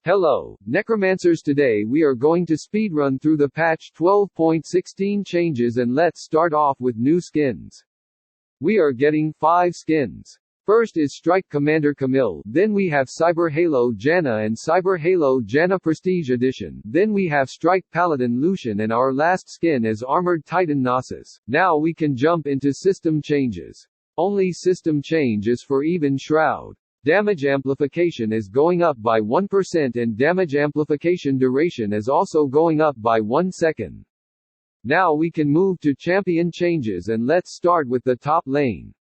Hello, Necromancers. Today we are going to speedrun through the patch 12.16 changes, and let's start off with new skins. We are getting 5 skins. First is Strike Commander Camille, then we have Cyber Halo Janna and Cyber Halo Janna Prestige Edition, then we have Strike Paladin Lucian, and our last skin is Armored Titan Nasus. Now we can jump into system changes. Only system change is for Even Shroud. Damage amplification is going up by 1% and damage amplification duration is also going up by 1 second. Now we can move to champion changes, and let's start with the top lane.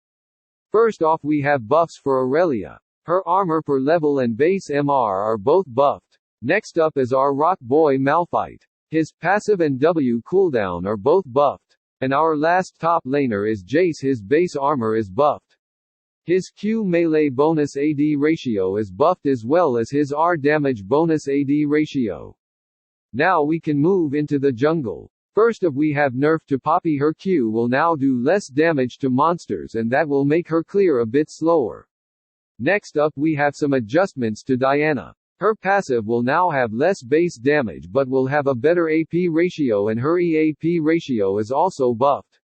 First off, we have buffs for Aurelia. Her armor per level and base MR are both buffed. Next up is our rock boy Malphite. His passive and W cooldown are both buffed. And our last top laner is Jace. His base armor is buffed. His Q melee bonus AD ratio is buffed, as well as his R damage bonus AD ratio. Now we can move into the jungle. First up, we have nerf to Poppy. Her Q will now do less damage to monsters, and that will make her clear a bit slower. Next up, we have some adjustments to Diana. Her passive will now have less base damage but will have a better AP ratio, and her EAP ratio is also buffed.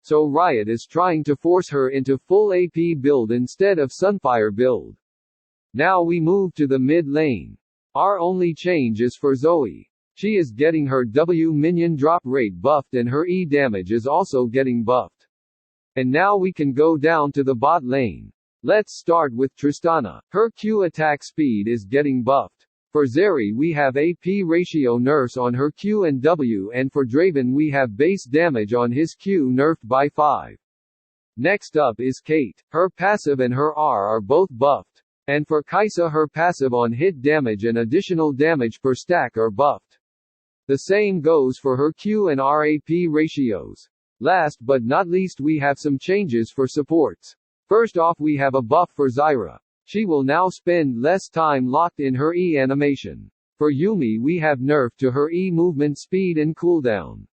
So Riot is trying to force her into full AP build instead of Sunfire build. Now we move to the mid lane. Our only change is for Zoe. She is getting her W minion drop rate buffed, and her E damage is also getting buffed. And now we can go down to the bot lane. Let's start with Tristana. Her Q attack speed is getting buffed. For Zeri we have AP ratio nerfs on her Q and W, and for Draven we have base damage on his Q nerfed by 5. Next up is Kate. Her passive and her R are both buffed. And for Kai'Sa, her passive on hit damage and additional damage per stack are buffed. The same goes for her Q and R AP ratios. Last but not least, we have some changes for supports. First off, we have a buff for Zyra. She will now spend less time locked in her E animation. For Yuumi we have nerf to her E movement speed and cooldown.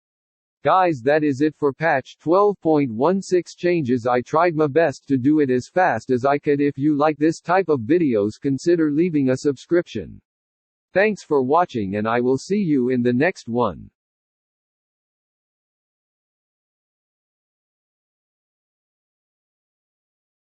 Guys, that is it for patch 12.16 changes. I tried my best to do it as fast as I could. If you like this type of videos, consider leaving a subscription. Thanks for watching, and I will see you in the next one.